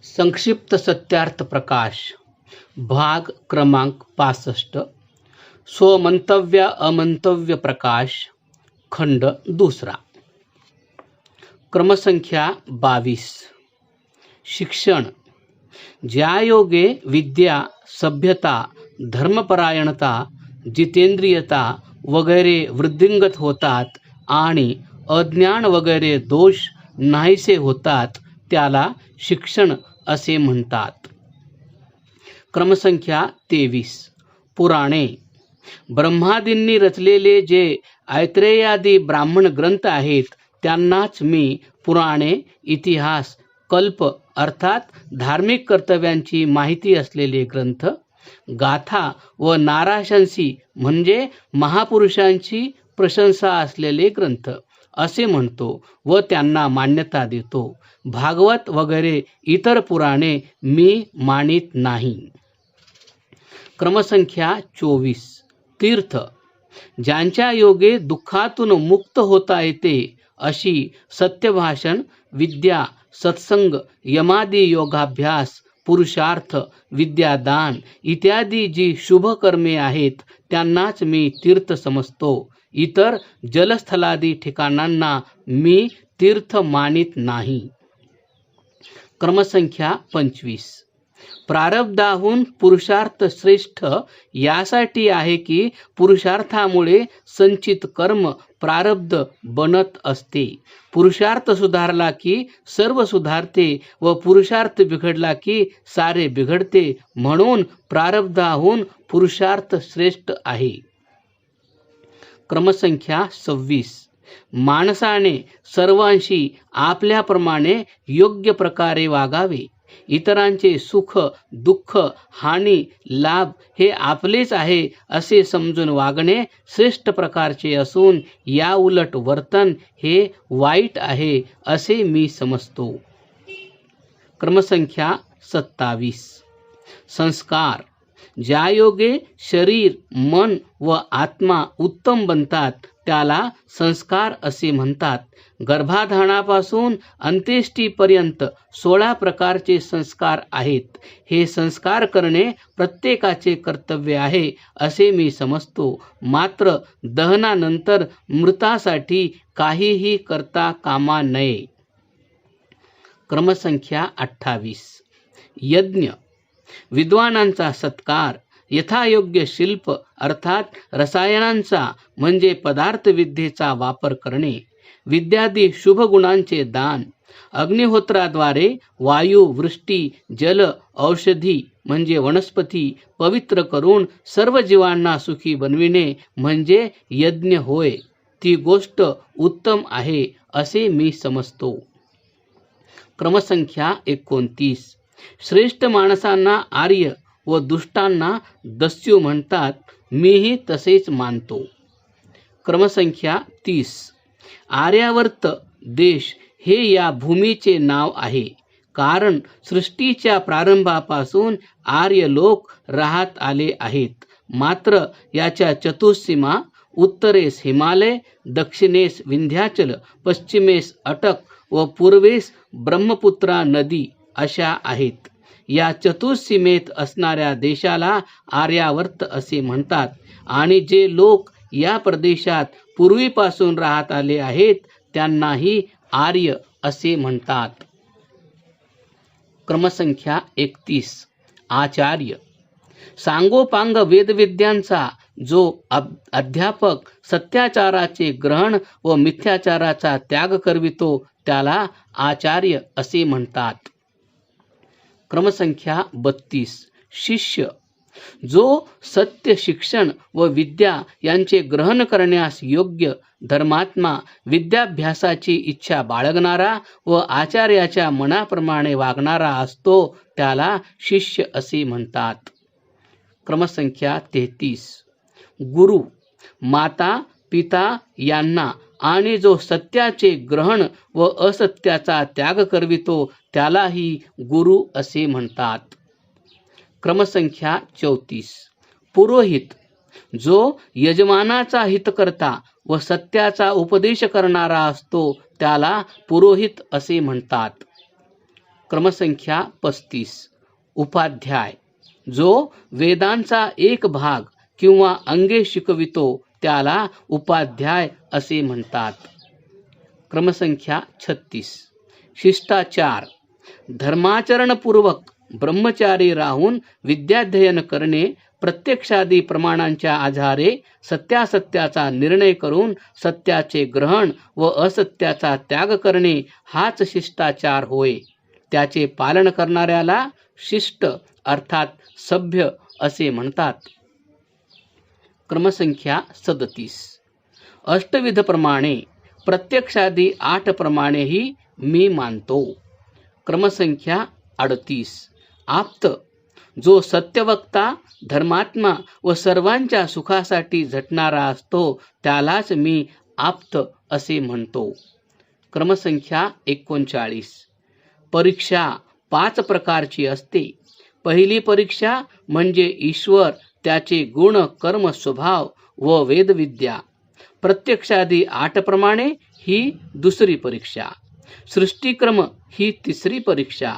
संक्षिप्त सत्यार्थ प्रकाश भाग क्रमांक 65 स्वमंतव्य अमंतव्य प्रकाश खंड दूसरा क्रमसंख्या 22 शिक्षण ज्या योगे विद्या सभ्यता धर्मपरायणता जितेंद्रियता वगैरे वृद्धिंगत होतात आणि अज्ञान वगैरे दोष नाहीसे होतात त्याला शिक्षण असे म्हणतात. क्रमसंख्या 23 पुराणे ब्रह्मादींनी रचलेले जे ऐत्रेयादी ब्राह्मण ग्रंथ आहेत त्यांनाच मी पुराणे इतिहास कल्प अर्थात धार्मिक कर्तव्यांची माहिती असलेले ग्रंथ, गाथा व नाराशंसी म्हणजे महापुरुषांची प्रशंसा असलेले ग्रंथ असे म्हणतो व त्यांना मान्यता देतो. भागवत वगैरे इतर पुराणे मी मानित नाही. क्रमसंख्या 24 तीर्थ ज्यांच्या योगे दुःखातून मुक्त होता येते अशी सत्यभाषण विद्या सत्संग यमादी योगाभ्यास पुरुषार्थ विद्यादान इत्यादी जी शुभ कर्मे आहेत त्यांनाच मी तीर्थ समजतो. इतर जलस्थलादी ठिकाणांना मी तीर्थ मानित नाही. क्रमसंख्या 25 प्रारब्धाहून पुरुषार्थ श्रेष्ठ यासाठी आहे की पुरुषार्थामुळे संचित कर्म प्रारब्ध बनत असते. पुरुषार्थ सुधारला की सर्व सुधारते व पुरुषार्थ बिघडला की सारे बिघडते, म्हणून प्रारब्धाहून पुरुषार्थ श्रेष्ठ आहे. क्रमसंख्या 26 माणसाने सर्वांशी आपल्याप्रमाणे योग्य प्रकारे वागावे. इतरांचे सुख दुःख हानी लाभ हे आपलेच आहे असे समजून वागणे श्रेष्ठ प्रकारचे असून या उलट वर्तन हे वाईट आहे असे मी समजतो. क्रमसंख्या 27 संस्कार ज्या योगे शरीर मन व आत्मा उत्तम बनतात त्याला संस्कार असे म्हणतात. गर्भाधानापासून अंत्येष्टीपर्यंत 16 प्रकारचे संस्कार आहेत. हे संस्कार करणे प्रत्येकाचे कर्तव्य आहे असे मी समजतो. मात्र दहनानंतर मृतासाठी काहीही करता कामा नये. क्रमसंख्या 28 यज्ञ विद्वानांचा सत्कार यथायोग्य शिल्प अर्थात रसायनांचा म्हणजे पदार्थ विद्येचा वापर करणे, विद्यादी शुभ गुणांचे दान, अग्निहोत्राद्वारे वायू वृष्टी जल औषधी म्हणजे वनस्पती पवित्र करून सर्व जीवांना सुखी बनविणे म्हणजे यज्ञ होय. ती गोष्ट उत्तम आहे असे मी समजतो. क्रमसंख्या 29 श्रेष्ठ माणसांना आर्य व दुष्टांना दस्यू म्हणतात. मीही तसेच मानतो. क्रमसंख्या 30 आर्यावर्त देश हे या भूमीचे नाव आहे. कारण सृष्टीच्या प्रारंभापासून आर्य लोक राहत आले आहेत. मात्र याच्या चतुःसीमा उत्तरेस हिमालय, दक्षिणेस विंध्याचल, पश्चिमेस अटक व पूर्वेस ब्रह्मपुत्रा नदी अशा आहेत. या चतुःसीमेत असणाऱ्या देशाला आर्यावर्त असे म्हणतात आणि जे लोक या प्रदेशात पूर्वीपासून राहत आले आहेत त्यांनाही आर्य असे म्हणतात. क्रमसंख्या 31 आचार्य सांगोपांग वेदविद्यांचा जो अध्यापक सत्याचाराचे ग्रहण व मिथ्याचाराचा त्याग करवितो त्याला आचार्य असे म्हणतात. क्रमसंख्या 32 शिष्य जो सत्य शिक्षण व विद्या यांचे ग्रहण करण्यास योग्य धर्मात्मा विद्याभ्यासाची इच्छा बाळगणारा व आचार्याच्या मनाप्रमाणे वागणारा असतो त्याला शिष्य असे म्हणतात. क्रमसंख्या 33 गुरु माता पिता यांना आणि जो सत्याचे ग्रहण व असत्याचा त्याग करवितो त्यालाही गुरु असे म्हणतात. क्रमसंख्या 34 पुरोहित जो यजमानाचा हितकर्ता व सत्याचा उपदेश करणारा असतो त्याला पुरोहित असे म्हणतात. क्रमसंख्या 35. उपाध्याय जो वेदांचा एक भाग किंवा अंगे शिकवितो त्याला उपाध्याय असे म्हणतात. क्रमसंख्या 36. शिष्टाचार धर्माचरणपूर्वक ब्रह्मचारी राहून विद्याध्ययन करणे, प्रत्यक्षादी प्रमाणांच्या आधारे सत्यासत्याचा निर्णय करून सत्याचे ग्रहण व असत्याचा त्याग करणे हाच शिष्टाचार होय. त्याचे पालन करणाऱ्याला शिष्ट अर्थात सभ्य असे म्हणतात. क्रमसंख्या 37. अष्टविध प्रमाणे प्रत्यक्षादी 8 प्रमाणेही मी मानतो. क्रमसंख्या 38. आप्त जो सत्यवक्ता, धर्मात्मा व सर्वांच्या सुखासाठी झटणारा असतो त्यालाच मी आप्त असे म्हणतो. क्रमसंख्या 39. परीक्षा 5 प्रकारची असते. पहिली परीक्षा म्हणजे ईश्वर, त्याचे गुण, कर्म, स्वभाव व वेदविद्या. प्रत्यक्षादी 8 प्रमाणे ही दुसरी परीक्षा. सृष्टिक्रम ही तिसरी परीक्षा.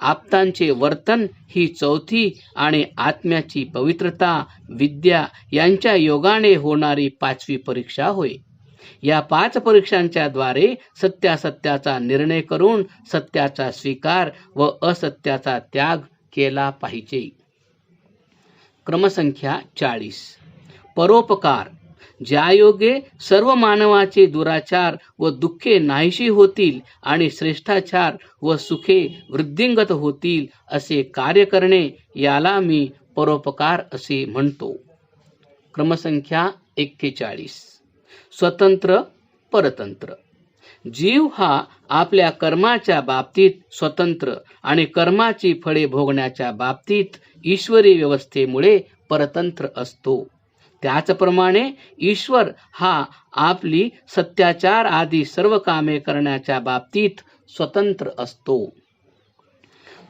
आप्तांचे वर्तन ही चौथी आणि आत्म्याची पवित्रता, विद्या यांच्या योगाने होणारी 5वी परीक्षा होय. या 5 परीक्षांच्या द्वारे सत्यासत्याचा निर्णय करून सत्याचा स्वीकार व असत्याचा त्याग केला पाहिजे. क्रमसंख्या 40. परोपकार ज्यायोगे सर्व मानवाचे दुराचार व दुःखे नाहीशी होतील आणि श्रेष्ठाचार व सुखे वृद्धिंगत होतील असे कार्य करणे याला मी परोपकार असे म्हणतो. क्रमसंख्या 41. स्वतंत्र परतंत्र जीव हा आपल्या कर्माच्या बाबतीत स्वतंत्र आणि कर्माची फळे भोगण्याच्या बाबतीत ईश्वरी व्यवस्थेमुळे परतंत्र असतो. त्याचप्रमाणे ईश्वर हा आपली सत्याचार आदी सर्व कामे करण्याच्या बाबतीत स्वतंत्र असतो.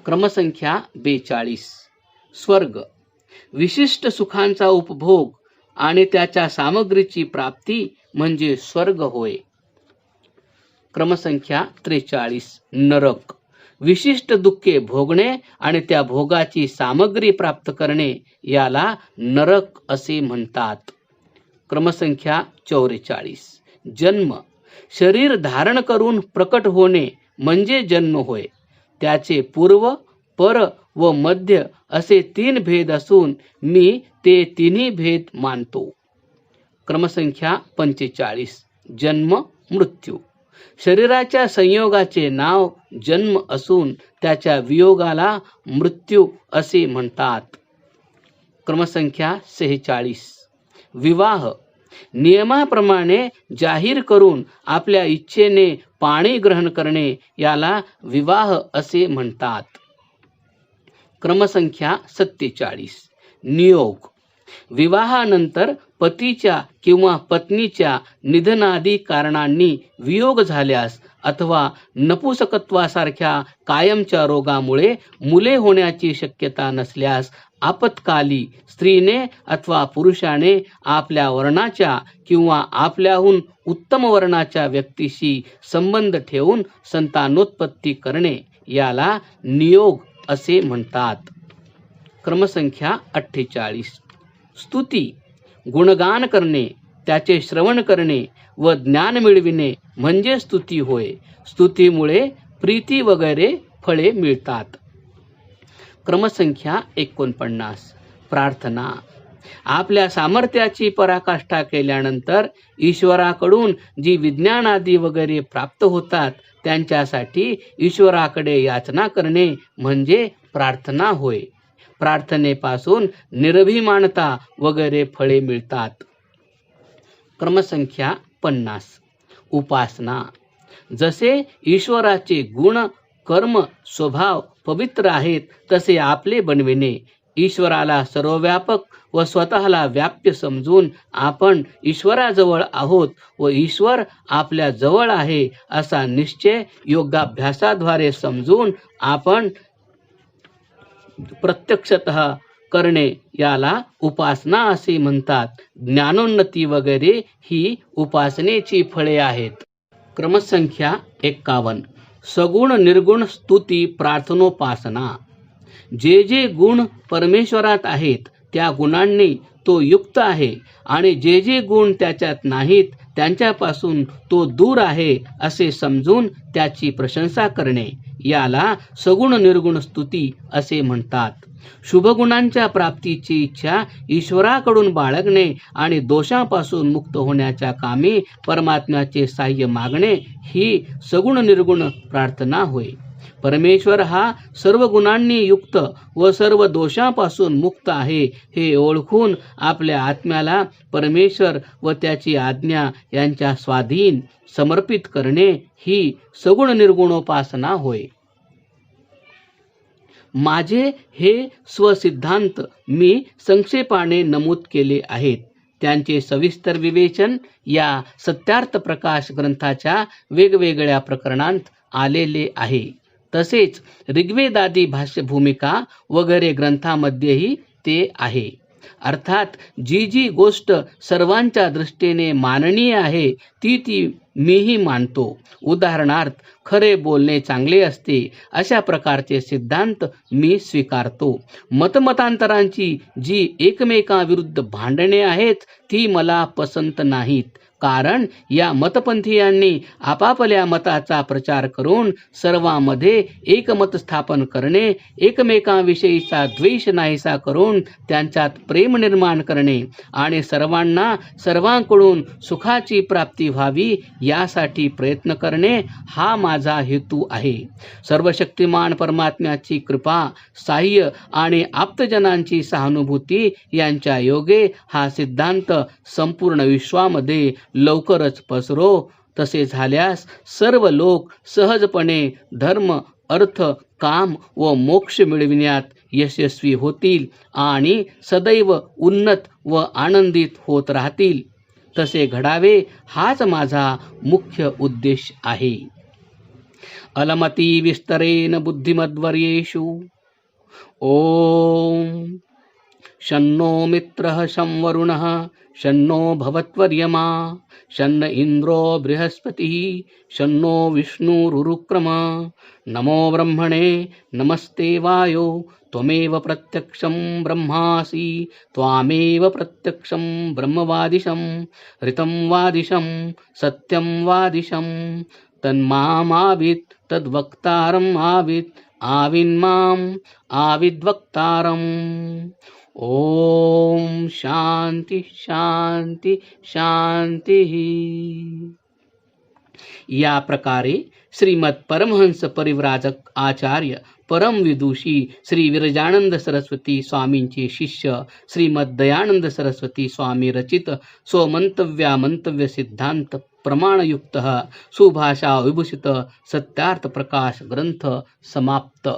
क्रमसंख्या 42. स्वर्ग विशिष्ट सुखांचा उपभोग आणि त्याच्या सामग्रीची प्राप्ती म्हणजे स्वर्ग होय. क्रमसंख्या 43. नरक विशिष्ट दुःखे भोगणे आणि त्या भोगाची सामग्री प्राप्त करणे याला नरक असे म्हणतात. क्रमसंख्या 44. जन्म शरीर धारण करून प्रकट होणे म्हणजे जन्म होय. त्याचे पूर्व, पर व मध्य असे 3 भेद असून मी ते तिन्ही भेद मानतो. क्रमसंख्या 45. जन्म मृत्यू शरीराच्या संयोगाचे नाव जन्म असून त्याच्या वियोगाला मृत्यू असे म्हणतात. क्रमसंख्या 46. विवाह नियमाप्रमाणे जाहीर करून आपल्या इच्छेने पाणी ग्रहण करणे याला विवाह असे म्हणतात. क्रमसंख्या 47. नियोग विवाहानंतर पतीच्या किंवा पत्नीच्या निधनादी कारणांनी वियोग झाल्यास अथवा नपुसकत्वासारख्या कायमच्या रोगामुळे मुले होण्याची शक्यता नसल्यास आपत्काली स्त्रीने अथवा पुरुषाने आपल्या वर्णाच्या किंवा आपल्याहून उत्तम वर्णाच्या व्यक्तीशी संबंध ठेवून संतानोत्पत्ती करणे याला नियोग असे म्हणतात. क्रमसंख्या 48. स्तुती गुणगान करणे, त्याचे श्रवण करणे व ज्ञान मिळविणे म्हणजे स्तुती होय. स्तुतीमुळे प्रीती वगैरे फळे मिळतात. क्रमसंख्या 49. प्रार्थना आपल्या सामर्थ्याची पराकाष्ठा केल्यानंतर ईश्वराकडून जी विज्ञानादी वगैरे प्राप्त होतात त्यांच्यासाठी ईश्वराकडे याचना करणे म्हणजे प्रार्थना होय. प्रार्थनेपासून निरभिमानता वगैरे फळे मिळतात. क्रमसंख्या 50. उपासना जसे ईश्वराचे गुण, कर्म, स्वभाव पवित्र आहेत तसे आपले बनविणे. ईश्वराला सर्वव्यापक व स्वतःला व्याप्य समजून आपण ईश्वराजवळ आहोत व ईश्वर आपल्या जवळ आहे असा निश्चय योगाभ्यासाद्वारे समजून आपण प्रत्यक्षतः करणे याला उपासना असे म्हणतात. ज्ञानोन्नती वगैरे ही उपासनेची फळे आहेत. क्रमसंख्या 51. सगुण निर्गुण स्तुती प्रार्थनोपासना. जे जे गुण परमेश्वरात आहेत त्या गुणांनी तो युक्त आहे आणि जे जे गुण त्याच्यात नाहीत त्यांच्यापासून तो दूर आहे असे समजून त्याची प्रशंसा करणे याला सगुण निर्गुण स्तुती असे म्हणतात. शुभगुणांच्या प्राप्तीची इच्छा ईश्वराकडून बाळगणे आणि दोषांपासून मुक्त होण्याच्या कामी परमात्म्याचे साह्य मागणे ही सगुण निर्गुण प्रार्थना होय. परमेश्वर हा सर्व गुणांनी युक्त व सर्व दोषांपासून मुक्त आहे हे ओळखून आपल्या आत्म्याला परमेश्वर व त्याची आज्ञा यांच्या स्वाधीन समर्पित करणे ही सगुण निर्गुणोपासना होय. माझे हे स्वसिद्धांत मी संक्षेपाने नमूद केले आहेत. त्यांचे सविस्तर विवेचन या सत्यार्थ प्रकाश ग्रंथाच्या वेगवेगळ्या प्रकरणांत आलेले आहे. तसेच ऋग्वेदादी भाष्य भूमिका वगैरे ग्रंथामध्येही ते आहे. अर्थात जी जी गोष्ट सर्वांच्या दृष्टीने माननीय आहे ती मीही मानतो. उदाहरणार्थ खरे बोलणे चांगले असते अशा प्रकारचे सिद्धांत मी स्वीकारतो. मतमतांतरांची जी एकमेकांविरुद्ध भांडणे आहेत ती मला पसंत नाहीत, कारण या मतपंथीयांनी आपापल्या मताचा प्रचार करून सर्वांमध्ये एकमत स्थापन करणे, एकमेकांविषयीचा द्वेष नाहीसा करून त्यांच्यात प्रेम निर्माण करणे आणि सर्वांना सर्वांकडून सुखाची प्राप्ती व्हावी यासाठी प्रयत्न करणे हा माझा हेतू आहे. सर्वशक्तिमान परमात्म्याची कृपा, साह्य आणि आप्तजनांची सहानुभूती यांच्या योगे हा सिद्धांत संपूर्ण विश्वामध्ये लवकरच पसरो. तसे झाल्यास सर्व लोक सहजपणे धर्म, अर्थ, काम व मोक्ष मिळविण्यात यशस्वी होतील आणि सदैव उन्नत व आनंदित होत राहतील. तसे घडावे हाच माझा मुख्य उद्देश आहे. अलमती विस्तरेण बुद्धिमद्वर्येषु. ओम शन्नो मित्रः शं वरुणः शन्नो भवत्वर्यमा शन्न इंद्रो बृहस्पतिः शन्नो विष्णुरुक्रम. नमो ब्रह्मणे नमस्ते वायो त्वमेव प्रत्यक्षं ब्रह्मासि त्वामेव प्रत्यक्षं ब्रह्मवादिशं ऋतं वादिशं सत्यं वादिशं तन्मामावित् तद्वक्तारम् आवित् आविन्माम् आविद्वक्तारम्. ओम शांती शांती शांती. या प्रकारे श्रीमद परमहंस परिव्राजक आचार्य परमविदुषी श्री विरजानंद सरस्वती स्वामींचे शिष्य श्रीमद दयानंद सरस्वती स्वामी रचित स्वमंतव्य सिद्धांत प्रमाणयुक्त सुभाषा विभूषित सत्यार्थ प्रकाश ग्रंथ समाप्त.